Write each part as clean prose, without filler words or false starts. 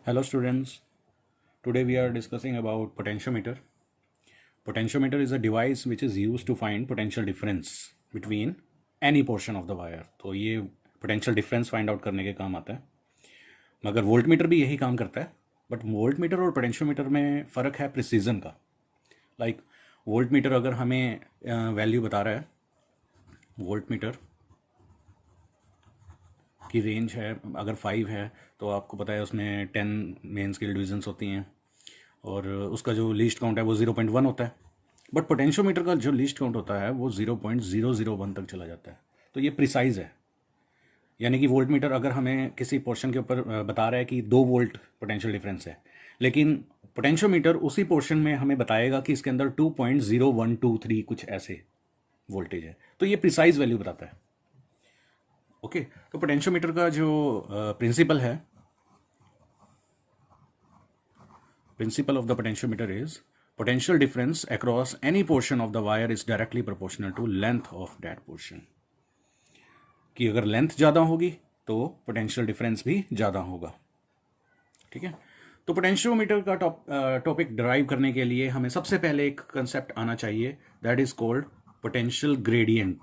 Hello students, today we are discussing about potentiometer. Potentiometer is a device which is used to find potential difference between any portion of the wire. तो ये potential difference find out करने के काम आता है, मगर voltmeter भी यही काम करता है. बट वोल्टमीटर और पोटेंशियोमीटर में फ़र्क है प्रिसीजन का. लाइक वोल्टमीटर अगर हमें वैल्यू बता रहा है, वोल्टमीटर की रेंज है अगर 5 है तो आपको पता है उसमें 10 मेन स्केल डिविजन्स होती हैं और उसका जो लीस्ट काउंट है वो 0.1 होता है. बट पोटेंशियोमीटर का जो लीस्ट काउंट होता है वो 0.001 तक चला जाता है. तो ये प्रिसाइज है, यानी कि वोल्टमीटर अगर हमें किसी पोर्शन के ऊपर बता रहा है कि 2 वोल्ट पोटेंशियल डिफरेंस है, लेकिन पोटेंशियोमीटर उसी पोर्शन में हमें बताएगा कि इसके अंदर 2.0123 कुछ ऐसे वोल्टेज है. तो ये प्रिसाइज वैल्यू बताता है. ओके तो पोटेंशियोमीटर का जो प्रिंसिपल है, principle of the potentiometer is potential difference across any portion of the wire is directly proportional to length of that portion. कि अगर लेंथ ज़्यादा होगी तो पोटेंशियल डिफरेंस भी ज़्यादा होगा. ठीक है, तो पोटेंशियोमीटर का टॉपिक डिराइव करने के लिए हमें सबसे पहले एक कंसेप्ट आना चाहिए, that is called potential gradient.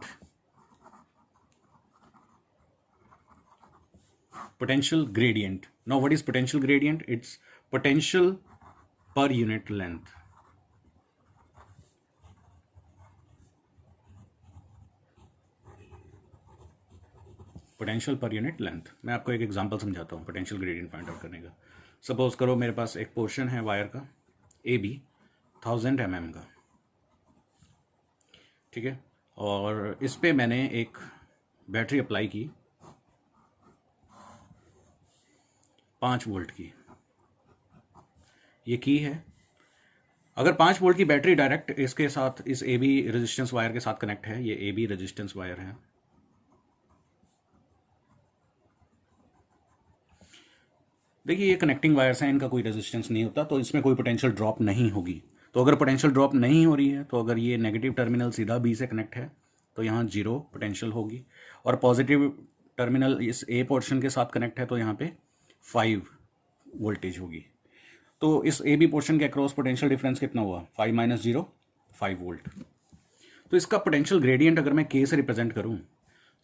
Potential gradient. Now what is potential gradient? It's potential per unit length. Potential per unit length. मैं आपको एक एग्जांपल समझाता हूँ पोटेंशियल ग्रेडियंट फाइंड आउट करने का. सपोज करो मेरे पास एक पोर्शन है वायर का ए बी 1000 mm का. ठीक है, और इस पे मैंने एक बैटरी अप्लाई की 5 वोल्ट की. ये की है. अगर 5 वोल्ट की बैटरी डायरेक्ट इसके साथ इस ए बी रेजिस्टेंस वायर के साथ कनेक्ट है, ये ए बी रेजिस्टेंस वायर है. देखिए ये कनेक्टिंग वायर्स हैं, इनका कोई रेजिस्टेंस नहीं होता, तो इसमें कोई पोटेंशियल ड्रॉप नहीं होगी. तो अगर पोटेंशियल ड्रॉप नहीं हो रही है तो अगर ये नेगेटिव टर्मिनल सीधा बी से कनेक्ट है तो यहाँ 0 पोटेंशियल होगी, और पॉजिटिव टर्मिनल इस ए पोर्शन के साथ कनेक्ट है तो यहाँ पे 5 वोल्टेज होगी. तो इस ए बी पोर्शन के अक्रॉस पोटेंशियल डिफरेंस कितना हुआ? 5 - 0 5 वोल्ट. तो इसका पोटेंशियल ग्रेडियंट अगर मैं के से रिप्रेजेंट करूँ,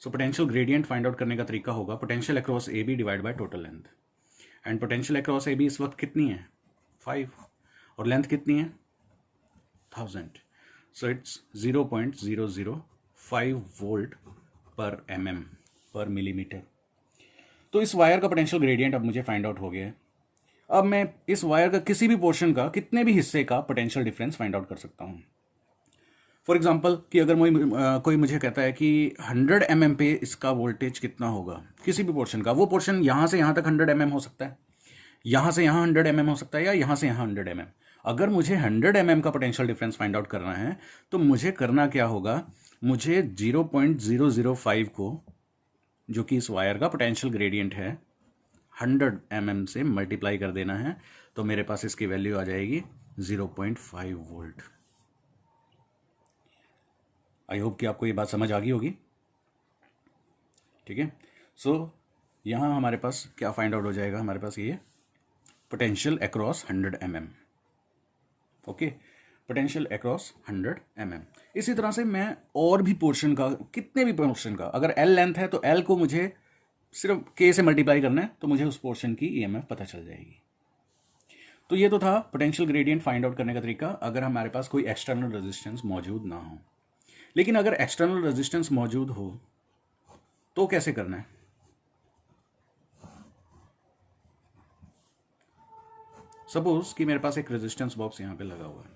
so potential gradient find out करने का तरीका होगा potential across A B divide by total length. And potential across A B इस वक्त कितनी है? 5, और लेंथ कितनी है? 1000. सो इट्स 0.005 वोल्ट पर mm पर मिलीमीटर. तो इस वायर का पोटेंशियल ग्रेडियंट अब मुझे फाइंड आउट हो गया है. अब मैं इस वायर का किसी भी पोर्शन का कितने भी हिस्से का पोटेंशियल डिफरेंस फाइंड आउट कर सकता हूँ. फॉर एग्जाम्पल कि अगर कोई मुझे कहता है कि 100 mm पे इसका वोल्टेज कितना होगा किसी भी पोर्शन का, वो पोर्शन यहाँ से यहाँ तक 100 mm हो सकता है, यहाँ से यहाँ 100 mm हो सकता है, या यहाँ से यहाँ 100 mm. अगर मुझे 100 mm का पोटेंशियल डिफरेंस फाइंड आउट करना है तो मुझे करना क्या होगा? मुझे 0.005 को, जो कि इस वायर का पोटेंशियल ग्रेडियंट है, 100 mm से मल्टीप्लाई कर देना है. तो मेरे पास इसकी वैल्यू आ जाएगी 0.5 वोल्ट. आई होप कि आपको ये बात समझ आ गई होगी. ठीक है, सो यहाँ हमारे पास क्या फाइंड आउट हो जाएगा? हमारे पास ये potential across 100 mm. Okay, potential across 100 mm. इसी तरह से मैं और भी पोर्शन का, कितने भी पोर्शन का, अगर L लेंथ है तो L को मुझे सिर्फ K से मल्टीप्लाई करना है तो मुझे उस पोर्शन की EMF पता चल जाएगी. तो ये तो था पोटेंशियल ग्रेडियंट फाइंड आउट करने का तरीका अगर हमारे पास कोई एक्सटर्नल रेजिस्टेंस मौजूद ना हो. लेकिन अगर एक्सटर्नल रेजिस्टेंस मौजूद हो तो कैसे करना है? सपोज कि मेरे पास एक रेजिस्टेंस बॉक्स यहाँ पे लगा हुआ है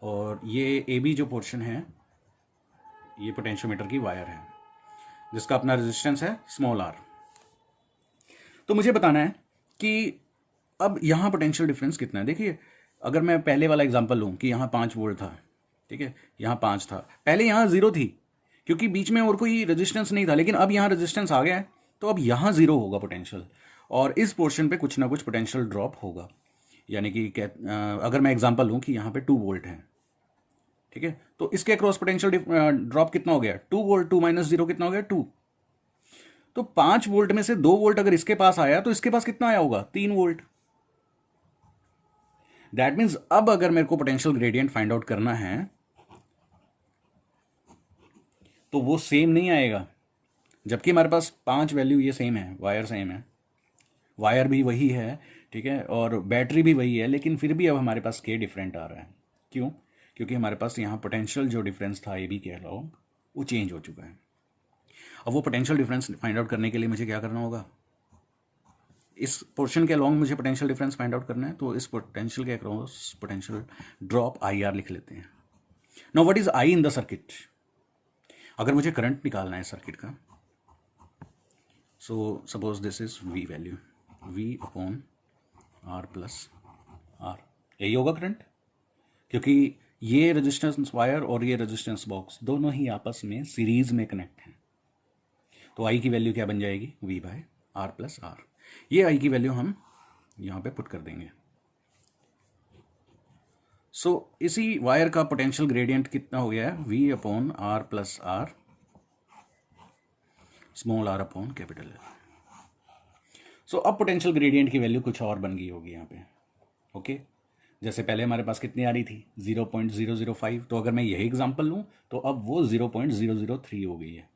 और ये ए बी जो पोर्शन है ये पोटेंशियोमीटर की वायर है जिसका अपना रेजिस्टेंस है स्मॉल r. तो मुझे बताना है कि अब यहाँ पोटेंशियल डिफरेंस कितना है. देखिए अगर मैं पहले वाला एग्जांपल लूँ कि यहाँ 5 वोल्ट था, ठीक है, यहाँ 5 था, पहले यहाँ 0 थी क्योंकि बीच में और कोई रेजिस्टेंस नहीं था, लेकिन अब यहाँ रेजिस्टेंस आ गया है तो अब यहाँ 0 होगा पोटेंशियल, और इस पोर्शन पे कुछ ना कुछ पोटेंशियल ड्रॉप होगा. यानी कि अगर मैं एग्जांपल लूँ कि यहाँ पे 2 वोल्ट है, ठीक है, तो इसके अक्रॉस पोटेंशियल ड्रॉप कितना हो गया? 2 वोल्ट. 2 - 0 कितना हो गया? 2. तो 5 वोल्ट में से 2 वोल्ट अगर इसके पास आया तो इसके पास कितना आया होगा? 3 वोल्ट। दैट मीन्स अब अगर मेरे को पोटेंशियल ग्रेडियंट फाइंड आउट करना है तो वो सेम नहीं आएगा, जबकि हमारे पास 5 वैल्यू ये सेम है, वायर सेम है, वायर भी वही है, ठीक है, और बैटरी भी वही है, लेकिन फिर भी अब हमारे पास के डिफरेंट आ रहा है। क्यों? क्योंकि हमारे पास यहाँ पोटेंशियल जो डिफरेंस था ए बी के अलावा वो चेंज हो चुका है। अब वो पोटेंशियल डिफरेंस फाइंड आउट करने के लिए मुझे क्या करना होगा? इस पोर्शन के अलॉन्ग मुझे पोटेंशियल डिफरेंस फाइंड आउट करना है, तो इस पोटेंशियल के across potential drop I R लिख लेते हैं। Now what is I in the circuit? अगर मुझे करंट निकालना है सर्किट का, so suppose this is V value, V upon R plus R, यही होगा करंट, क्योंकि ये रेजिस्टेंस वायर और ये रेजिस्टेंस बॉक्स दोनों ही आपस में सीरीज में कनेक्ट हैं। तो आई की वैल्यू क्या बन जाएगी? V by R plus R. ये आई की वैल्यू हम यहां पे पुट कर देंगे। सो इसी वायर का पोटेंशियल ग्रेडियंट कितना हो गया है? V upon R plus R, small R upon capital L. So अब पोटेंशियल ग्रेडियंट की वैल्यू कुछ और बन गई होगी यहाँ पे। ओके, जैसे पहले हमारे पास कितनी आ रही थी? 0.005। तो अगर मैं यही एग्जांपल लूँ तो अब वो 0.003 हो गई है।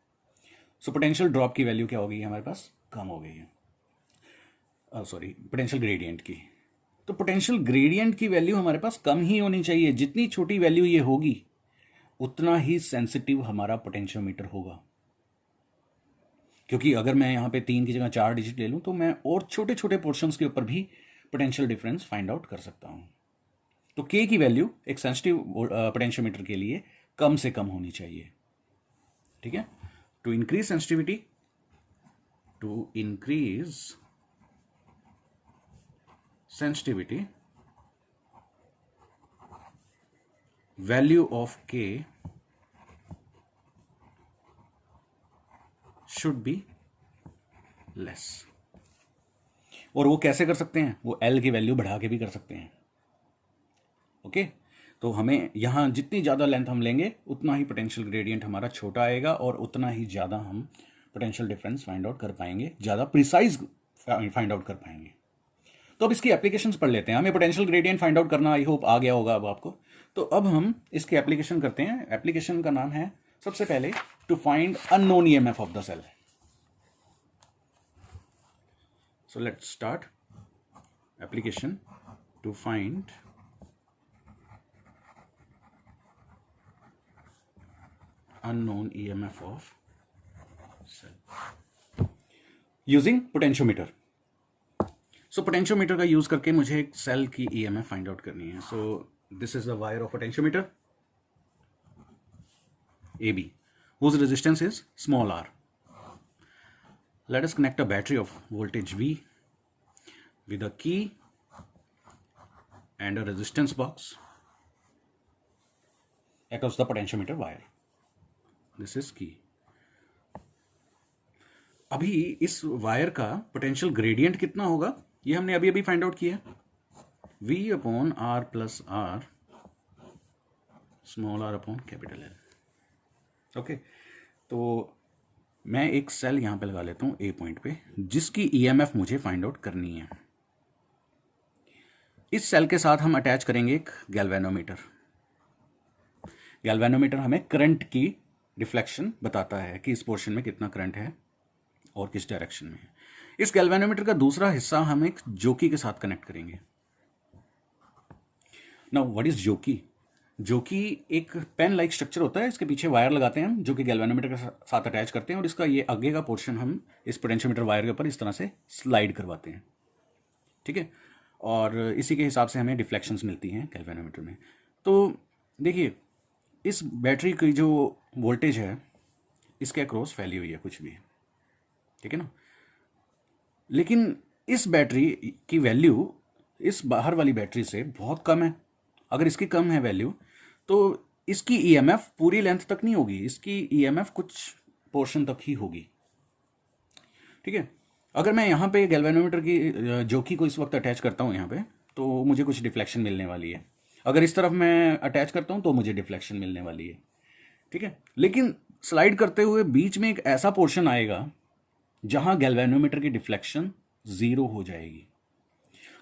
सो पोटेंशियल ड्रॉप की वैल्यू क्या हो गई है हमारे पास? कम हो गई है। सॉरी, पोटेंशियल ग्रेडियंट की। तो पोटेंशियल ग्रेडियंट की वैल्यू हमारे पास कम ही होनी चाहिए। जितनी छोटी वैल्यू ये होगी उतना ही सेंसिटिव हमारा पोटेंशियोमीटर होगा, क्योंकि अगर मैं यहाँ पे 3 की जगह 4 डिजिट ले लूँ तो मैं और छोटे छोटे पोर्शंस के ऊपर भी पोटेंशियल डिफरेंस फाइंड आउट कर सकता हूँ। तो के की वैल्यू एक सेंसिटिव पोटेंशियोमीटर के लिए कम से कम होनी चाहिए। ठीक है, to increase sensitivity, to increase sensitivity, value of K should be less। और वो कैसे कर सकते हैं? वो L की वैल्यू बढ़ा के भी कर सकते हैं। ओके, तो हमें यहाँ जितनी ज़्यादा लेंथ हम लेंगे उतना ही पोटेंशियल ग्रेडियंट हमारा छोटा आएगा और उतना ही ज़्यादा हम पोटेंशियल डिफरेंस फाइंड आउट कर पाएंगे, ज़्यादा प्रिसाइज फाइंड आउट कर पाएंगे। तो अब इसकी एप्लीकेशंस पढ़ लेते हैं। हमें पोटेंशियल ग्रेडियंट फाइंड आउट करना आई होप आ गया होगा अब आपको। तो अब हम इसकी एप्लीकेशन करते हैं। एप्लीकेशन का नाम है सबसे पहले to find unknown EMF of the cell. So let's start application to find unknown EMF of cell using potentiometer। सो पोटेंशियोमीटर का यूज करके मुझे एक सेल की EMF फाइंड आउट करनी है। सो this is the wire of potentiometer AB whose resistance is small r। Let us connect a battery of voltage V with a key and a resistance box across the potentiometer wire। This is key। अभी इस wire का potential gradient कितना होगा ये हमने अभी अभी find out किया। V upon R plus R, small R upon capital L. Okay, तो मैं एक सेल यहां पे लगा लेता हूं ए पॉइंट पे, जिसकी EMF मुझे फाइंड आउट करनी है। इस सेल के साथ हम अटैच करेंगे एक गैल्वेनोमीटर। गैल्वेनोमीटर हमें करंट की रिफ्लेक्शन बताता है कि इस पोर्शन में कितना करंट है और किस डायरेक्शन में है। इस गैल्वेनोमीटर का दूसरा हिस्सा हम एक जोकी के साथ कनेक्ट करेंगे। नाउ व्हाट इज जोकी? जोकी एक पेन लाइक स्ट्रक्चर होता है, इसके पीछे वायर लगाते हैं हम जो कि गैल्वेनोमीटर के साथ अटैच करते हैं, और इसका ये आगे का पोर्शन हम इस पोटेंशियोमीटर वायर के ऊपर इस तरह से स्लाइड करवाते हैं। ठीक है, और इसी के हिसाब से हमें डिफ्लेक्शंस मिलती हैं गैल्वेनोमीटर में। तो देखिए, इस बैटरी की जो वोल्टेज है इसके अक्रॉस फैली हुई है कुछ भी, ठीक है ना, लेकिन इस बैटरी की वैल्यू इस बाहर वाली बैटरी से बहुत कम है। अगर इसकी कम है वैल्यू तो इसकी EMF पूरी लेंथ तक नहीं होगी, इसकी EMF कुछ पोर्शन तक ही होगी। ठीक है, अगर मैं यहाँ पे गैल्वेनोमीटर की जोकी को इस वक्त अटैच करता हूँ यहाँ पे, तो मुझे कुछ डिफ्लेक्शन मिलने वाली है। अगर इस तरफ मैं अटैच करता हूँ तो मुझे डिफ्लेक्शन मिलने वाली है। ठीक है, लेकिन स्लाइड करते हुए बीच में एक ऐसा पोर्शन आएगा जहां गैल्वेनोमीटर की डिफ्लेक्शन 0 हो जाएगी।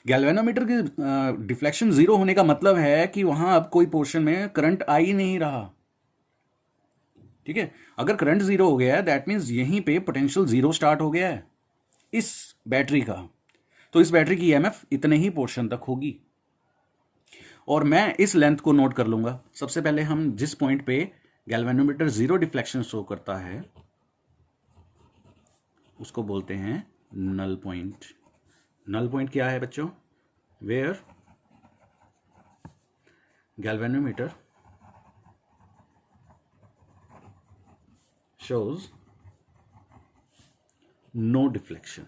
गैल्वेनोमीटर की डिफ्लेक्शन 0 होने का मतलब है कि वहां अब कोई पोर्शन में करंट आ ही नहीं रहा। ठीक है, अगर करंट 0 हो गया है दैट मीन्स यहीं पे पोटेंशियल 0 स्टार्ट हो गया है इस बैटरी का। तो इस बैटरी की ईएमएफ इतने ही पोर्शन तक होगी और मैं इस लेंथ को नोट कर लूंगा। सबसे पहले हम जिस पॉइंट पे गैल्वेनोमीटर 0 डिफ्लेक्शन शो करता है उसको बोलते हैं नल पॉइंट। नल पॉइंट क्या है बच्चों? Where galvanometer shows no deflection।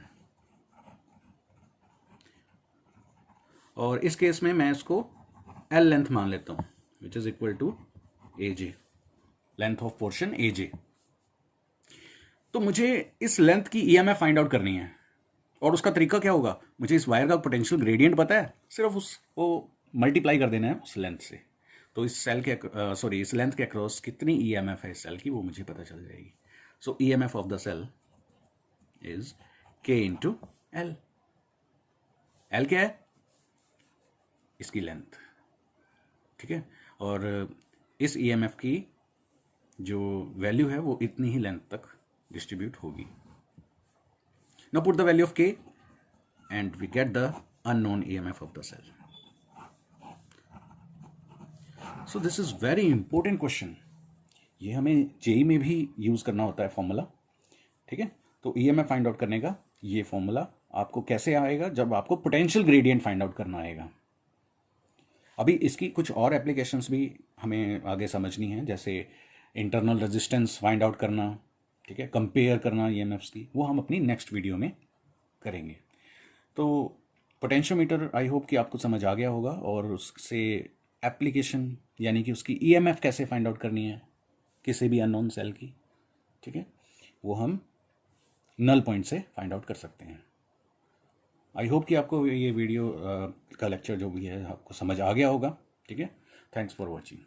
और इस केस में मैं इसको L लेंथ मान लेता हूं which is equal to AJ, length of portion AJ। तो मुझे इस लेंथ की EMF फाइंड आउट करनी है और उसका तरीका क्या होगा? मुझे इस वायर का पोटेंशियल ग्रेडियंट पता है, सिर्फ उसको मल्टीप्लाई कर देना है उस लेंथ से। तो इस सेल के इस लेंथ के अक्रॉस कितनी EMF है इस सेल की वो मुझे पता चल जाएगी। So EMF of the cell is K into L। L क्या है? इसकी लेंथ। ठीक है, और इस EMF की जो वैल्यू है वो इतनी ही लेंथ तक डिस्ट्रीब्यूट होगी। Now put the value of K and we get the unknown EMF of the cell. So this is very important question. ये हमें जेई में भी यूज करना होता है फॉर्मूला। ठीक है, तो EMF फाइंड आउट करने का ये फॉर्मूला आपको कैसे आएगा? जब आपको पोटेंशियल ग्रेडियंट फाइंड आउट करना आएगा। अभी इसकी कुछ और एप्लीकेशंस भी हमें आगे समझनी है, जैसे इंटरनल रेजिस्टेंस फाइंड आउट करना, ठीक है, कंपेयर करना EMFs की, वो हम अपनी नेक्स्ट वीडियो में करेंगे। तो पोटेंशियोमीटर आई होप कि आपको समझ आ गया होगा और उससे एप्लीकेशन यानी कि उसकी EMF कैसे फाइंड आउट करनी है किसी भी अननोन सेल की, ठीक है, वो हम नल पॉइंट से फाइंड आउट कर सकते हैं। आई होप कि आपको ये वीडियो का लेक्चर जो भी है आपको समझ आ गया होगा। ठीक है, थैंक्स फॉर वॉचिंग।